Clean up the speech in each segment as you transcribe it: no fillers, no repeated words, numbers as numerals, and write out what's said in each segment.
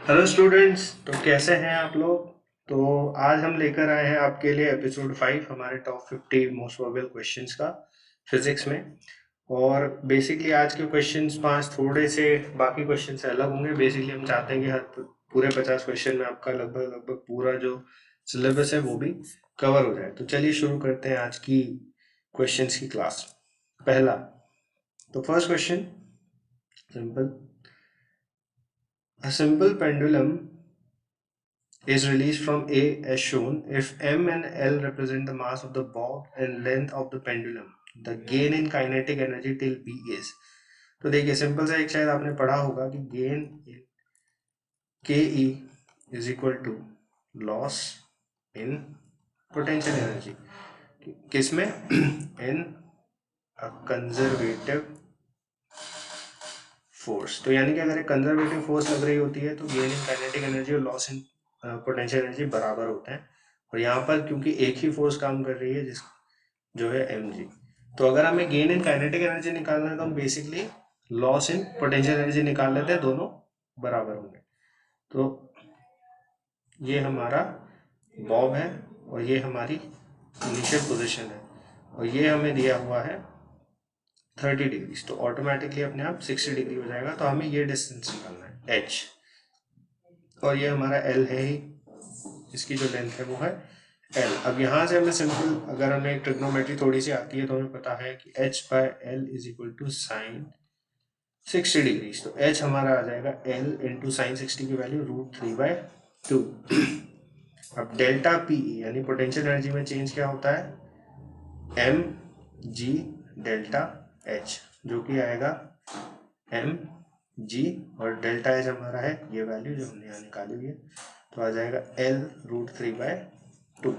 Hello students, तो कैसे हैं आप लोग। तो आज हम लेकर आए हैं आपके लिए एपिसोड 5 हमारे टॉप 50 मोस्ट प्रोबेबल क्वेश्चंस का फिजिक्स में। और बेसिकली आज के क्वेश्चंस 5 थोड़े से बाकी क्वेश्चन से अलग होंगे। बेसिकली हम चाहते हैं कि हर पूरे 50 क्वेश्चन में आपका लगभग लगभग पूरा जो सिलेबस है वो भी कवर हो जाए। तो चलिए शुरू करते हैं आज की क्वेश्चंस की क्लास। पहला, तो first question simple. A simple pendulum is released from A as shown. If M and L represent the mass of the bob and length of the pendulum, the gain in kinetic energy till B is। तो देखिए simple सा एक शायद आपने पढ़ा होगा कि gain in K E is equal to loss in potential energy. किसमें इन अ कंजर्वेटिव फोर्स। तो यानी कि अगर एक कंजर्वेटिव फोर्स लग रही होती है तो गेन इन काइनेटिक एनर्जी और लॉस इन पोटेंशियल एनर्जी बराबर होते हैं। और यहाँ पर क्योंकि एक ही फोर्स काम कर रही है जिस जो है एम जी, तो अगर हमें गेन इन काइनेटिक एनर्जी निकालना है तो हम basically loss in potential energy निकाल लेते हैं, दोनों बराबर होंगे। तो ये हमारा बॉब है और ये हमारी इनिशियल पोजिशन है और ये हमें दिया हुआ है 30 डिग्री, तो ऑटोमेटिकली अपने आप 60 डिग्री हो जाएगा। तो हमें ये डिस्टेंस निकालना है एच, और ये हमारा एल है ही, इसकी जो लेंथ है वो है एल। अब यहाँ से हमें सिंपल, अगर हमें ट्रिग्नोमेट्री थोड़ी सी आती है तो हमें पता है कि h by l is equal to sine 60 degree. तो एच हमारा आ जाएगा एल इंटू साइन 60 की वैल्यू √3/2। अब डेल्टा पी यानी पोटेंशियल एनर्जी में चेंज क्या होता है, एम जी डेल्टा एच, जो कि आएगा एम जी और डेल्टा एच हमारा है ये वैल्यू जो हमने यहाँ निकाली हुई है, तो आ जाएगा एल √3/2।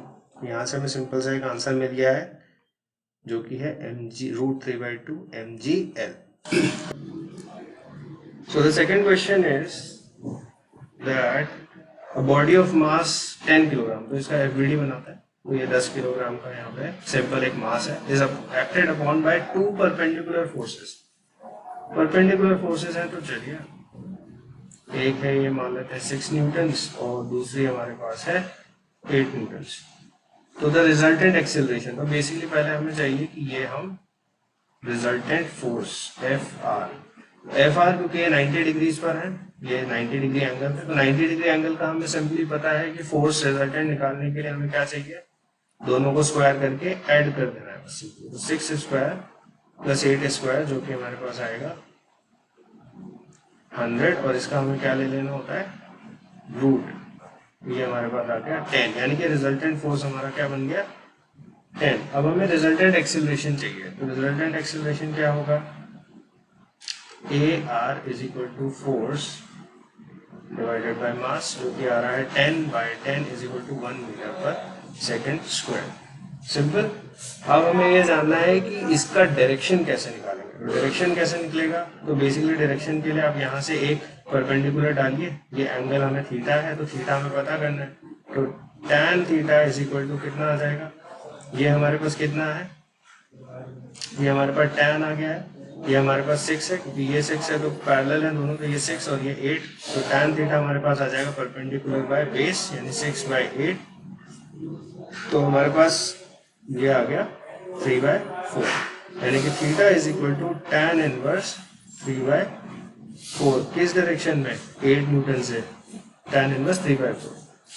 यहाँ से हमें सिंपल सा एक आंसर मिल गया है जो कि है m g √3/2 m g l. So the second question is that a body of mass 10 kilogram, तो इसका एफबीडी बनाता है। तो ये 10 किलोग्राम का यहाँ पे सिंपल एक मास है, is acted upon bye 2 perpendicular forces. Perpendicular forces हैं तो चलिए एक है ये मान लेते हैं 6 न्यूटन्स और दूसरी हमारे पास है 8 न्यूटन्स। तो द रिजल्टेंट एक्सेलरेशन, तो बेसिकली पहले हमें चाहिए कि ये हम रिजल्टेंट फोर्स एफ आर क्योंकि ये 90 डिग्रीज पर है, ये 90 डिग्री एंगल है, तो 90 डिग्री एंगल का हमें सिंपली पता है कि फोर्स रिजल्टेंट निकालने के लिए हमें क्या चाहिए, दोनों को स्क्वायर करके ऐड कर देना है बस। तो 6 स्क्वायर प्लस 8 स्क्वायर जो कि हमारे पास आएगा 100, और इसका हमें क्या ले लेना होता है रूट, ये हमारे पास आ गया 10, यानी कि रिजल्टेंट फोर्स हमारा क्या बन गया 10। अब हमें रिजल्टेंट एक्सीलरेशन चाहिए, तो रिजल्टेंट एक्सीलरेशन क्या होगा, a r is equal to force divided by mass, जो कि आ रहा है 10/10 is equal to 1 meter per second square. Simple. अब हमें ये जानना है कि इसका डायरेक्शन कैसे निकालेंगे। तो डायरेक्शन कैसे निकलेगा, तो बेसिकली डायरेक्शन के लिए आप यहाँ से एक परपेंडिकुलर डालिए, ये एंगल हमें थीटा है तो थीटा हमें पता करना है। तो tan theta is equal to कितना आ जाएगा, ये हमारे पास कितना है, ये हमारे पास tan आ गया है, ये हमारे पास 6 है क्योंकि ये 6 है तो पैरेलल है दोनों, तो ये 6 और ये 8, तो tan थीटा हमारे पास आ जाएगा परपेंडिकुलर बाय बेस यानी 6/8। तो हमारे पास ये आ गया 3/4, यानी कि theta is equal to tan inverse 3/4 किस डायरेक्शन में, 8 न्यूटन से tan इनवर्स 3/4।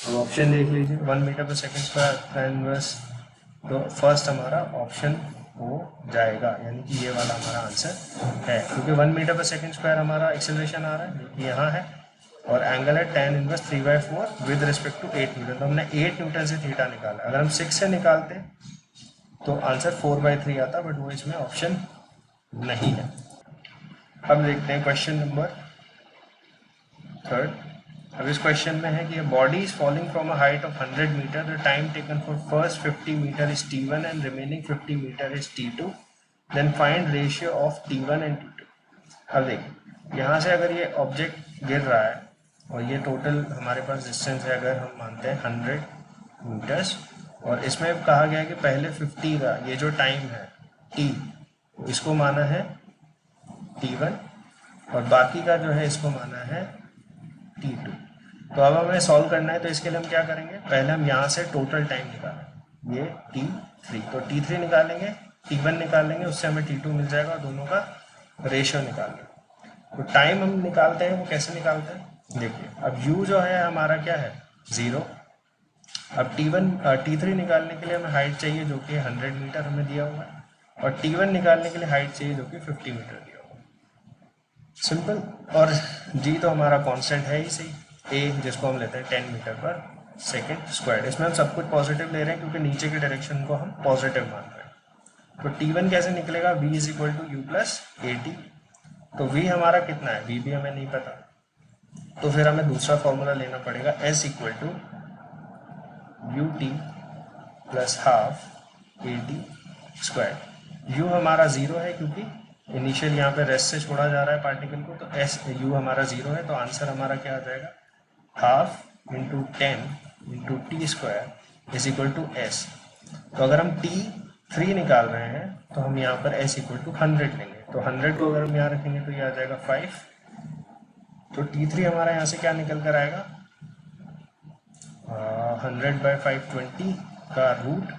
अब ऑप्शन देख लीजिए, 1 मीटर पर सेकंड स्क्वायर tan इनवर्स, तो फर्स्ट हमारा ऑप्शन हो जाएगा, यानी कि ये वाला हमारा आंसर है, क्योंकि 1 मीटर पर सेकंड स्क्वायर हमारा एक्सेलरेशन आ रहा है जो कि यहाँ है, और एंगल है tan inverse 3/4 with respect to 8 newton. तो हमने 8 न्यूटन से थीटा निकाला, अगर हम 6 से निकालते तो आंसर 4/3 आता, बट वो इसमें ऑप्शन नहीं है। अब देखते हैं क्वेश्चन नंबर 3। अब इस क्वेश्चन में है कि body is falling from a height of 100 meter, the time taken for first 50 meter is t1 and remaining 50 meter is t2, then find ratio of t1 and t2। अब देखिए यहाँ से अगर ये ऑब्जेक्ट गिर रहा है और ये टोटल हमारे पास डिस्टेंस है, अगर हम मानते हैं 100 मीटर्स, और इसमें कहा गया है कि पहले 50 का ये जो टाइम है t, इसको माना है t1 और बाकी का जो है इसको माना है t2। तो अब हमें सॉल्व करना है, तो इसके लिए हम क्या करेंगे, पहले हम यहाँ से टोटल टाइम निकालें, ये T3, तो T3 निकालेंगे, T1 निकालेंगे, उससे हमें T2 मिल जाएगा और दोनों का रेशियो निकालेंगे। तो टाइम हम निकालते हैं, वो कैसे निकालते हैं, देखिए अब U जो है हमारा क्या है 0। अब T3 निकालने के लिए हमें हाइट चाहिए जो कि 100 मीटर हमें दिया हुआ है, और T1 निकालने के लिए हाइट चाहिए जो कि 50 मीटर दिया हुआ है। सिंपल। और G तो हमारा कांस्टेंट है ही सही, A जिसको हम लेते हैं 10 मीटर पर सेकेंड स्क्वायर। इसमें हम सब कुछ पॉजिटिव ले रहे हैं क्योंकि नीचे के डायरेक्शन को हम पॉजिटिव मान रहे हैं। तो T1 कैसे निकलेगा, V is equal to U plus AT। तो V हमारा कितना है, V भी हमें नहीं पता, तो फिर हमें दूसरा फॉर्मूला लेना पड़ेगा, S equal to UT plus half AT square. U हमारा 0 है क्योंकि इनिशियल यहाँ पे रेस्ट से छोड़ा जा रहा है पार्टिकल को, तो U हमारा 0 है, तो आंसर हमारा क्या आ जाएगा, half into 10 into t square is equal to S। तो अगर हम T3 निकाल रहे हैं तो हम यहाँ पर S इक्वल टू 100 लेंगे, तो 100 को अगर हम यहाँ रखेंगे तो ये आ जाएगा 5। तो T3 हमारा यहाँ से क्या निकल कर आएगा, 100/520 का रूट,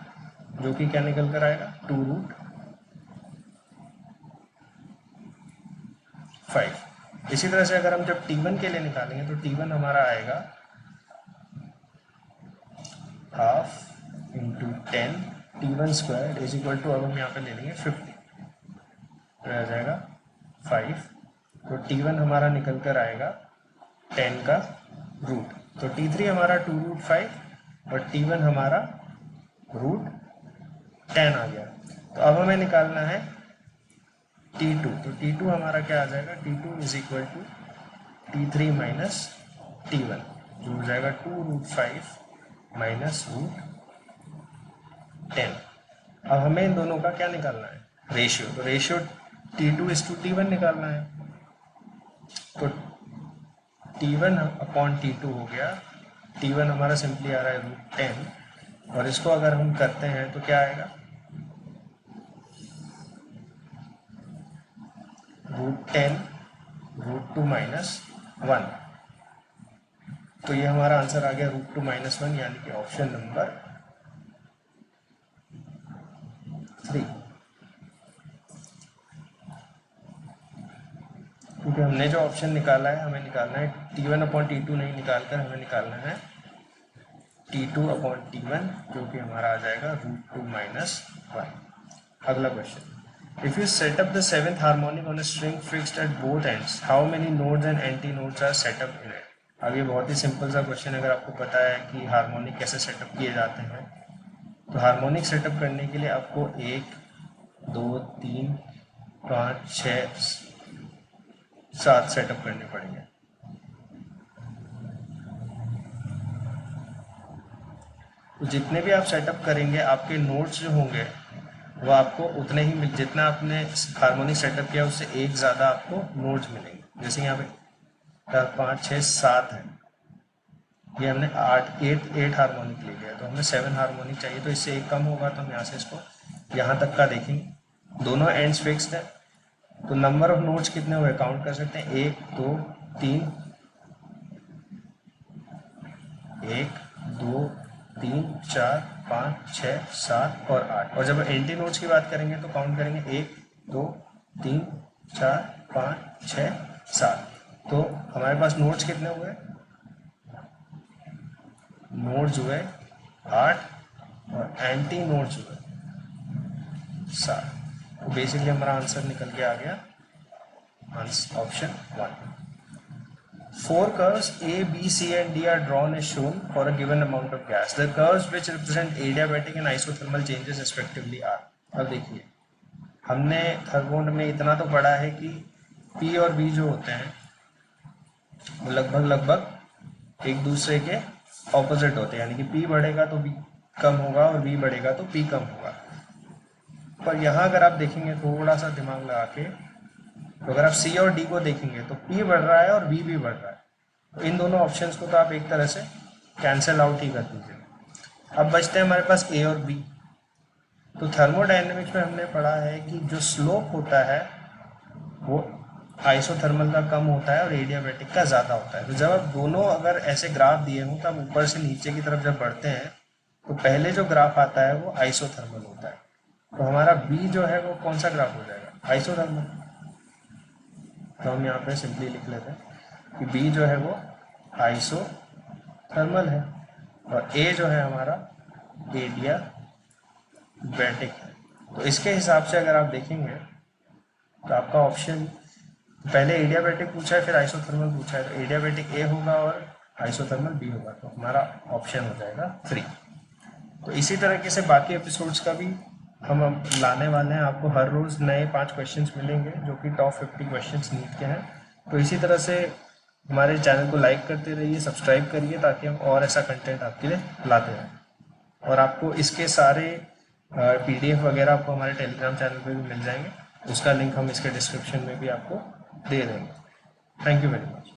जो कि क्या निकल कर आएगा 2√5। इसी तरह से अगर हम जब T1 के लिए निकालेंगे तो T1 हमारा आएगा half into 10 T1 square is equal to, अब हम यहाँ पे ले लेंगे 50, तो आ जाएगा 5। तो T1 हमारा निकल कर आएगा 10 का रूट, तो T3 हमारा 2√5 और T1 हमारा √10 आ गया। तो अब हमें निकालना है T2, तो T2 हमारा क्या आ जाएगा, T2 is equal to T3 minus T1, जो हो जाएगा 2√5 माइनस √10। अब हमें इन दोनों का क्या निकालना है, रेशियो, तो ratio T2 is to T1 निकालना है, तो T1 अपॉन T2 हो गया, T1 हमारा सिंपली आ रहा है √10, और इसको अगर हम करते हैं तो क्या आएगा, √10 √2 माइनस 1, तो ये हमारा आंसर आ गया √2 माइनस 1, यानी कि ऑप्शन नंबर 3। क्योंकि हमने जो ऑप्शन निकाला है, हमें निकालना है T1 अपॉन T2 नहीं निकालकर हमें निकालना है T2 अपॉन T1, जो कि हमारा आ जाएगा √2 माइनस 1। अगला question, if you set up the 7th harmonic on a string fixed at both ends, how many nodes and anti nodes are set up in it. अब ये बहुत ही सिंपल सा क्वेश्चन है। अगर आपको पता है कि हार्मोनिक कैसे सेटअप किए जाते हैं, तो हार्मोनिक सेटअप करने के लिए आपको 1 2 3 5 6 7 सेटअप करने पड़ेंगे। तो जितने भी आप सेटअप करेंगे, आपके नोट्स जो होंगे वो आपको उतने ही जितना आपने हार्मोनिक सेटअप किया उससे एक ज़्यादा आपको नोट्स मिलेंगे। जैसे यहाँ पे 4 5 6 7 है, ये हमने 8 हार्मोनिक ले लिया, तो हमें 7 हार्मोनिक चाहिए, तो इससे एक कम होगा, तो हम यहाँ से इसको यहाँ तक का देखेंगे। दोनों एंड्स फिक्स्ड है, तो नंबर ऑफ नोट्स कितने हुए काउंट कर सकते हैं, 1 2 3 1 2 3 4 5 6 7 और 8। और जब एंटी नोट्स की बात करेंगे तो काउंट करेंगे 1 2 3 4 5 6 7। तो हमारे पास नोट्स कितने हुए, नोट्स हुए 8 और एंटी नोट्स हुए 7। तो बेसिकली हमारा आंसर निकल के आ गया option 1। 4 curves A, B, C and D are drawn as shown for a given amount of gas. The curves which represent adiabatic and isothermal changes respectively are। अब देखिए, हमने थर्मोड में इतना तो पढ़ा है कि P और B जो होते हैं वो लगभग एक दूसरे के ऑपोजिट होते हैं, यानी कि P बढ़ेगा तो B कम होगा और B बढ़ेगा तो P कम होगा। पर यहाँ अगर आप देखेंगे थोड़ा सा दिमाग लगा के, तो अगर आप C और D को देखेंगे तो P बढ़ रहा है और B भी बढ़ रहा है, तो इन दोनों ऑप्शंस को तो आप एक तरह से कैंसिल आउट ही कर दीजिए। अब बचते हैं हमारे पास A और B। तो थर्मोडायनेमिक्स में हमने पढ़ा है कि जो स्लोप होता है वो आइसोथर्मल का कम होता है और एडियाबैटिक का ज़्यादा होता है। तो जब आप दोनों अगर ऐसे ग्राफ दिए हों तब ऊपर से नीचे की तरफ जब बढ़ते हैं तो पहले जो ग्राफ आता है वो आइसोथर्मल होता है। तो हमारा बी जो है वो कौन सा ग्राफ हो जाएगा? आइसोथर्मल। तो हम यहाँ पे सिंपली लिख लेते हैं कि बी जो है वो आइसोथर्मल है और ए जो है हमारा एडियाबैटिक है। तो इसके हिसाब से अगर आप देखेंगे तो आपका ऑप्शन पहले एडियाबैटिक पूछा है फिर आइसोथर्मल पूछा है, तो एडियाबैटिक ए होगा और आइसोथर्मल बी होगा। तो हमारा ऑप्शन हो जाएगा 3। तो इसी तरीके से बाकी एपिसोड्स का भी हम लाने वाले हैं। आपको हर रोज़ नए 5 क्वेश्चंस मिलेंगे जो कि टॉप 50 क्वेश्चंस नीट के हैं। तो इसी तरह से हमारे चैनल को लाइक करते रहिए, सब्सक्राइब करिए ताकि हम और ऐसा कंटेंट आपके लिए लाते रहें। और आपको इसके सारे PDF वगैरह आपको हमारे टेलीग्राम चैनल पे भी मिल जाएंगे। उसका लिंक हम इसके डिस्क्रिप्शन में भी आपको दे देंगे। Thank you very much.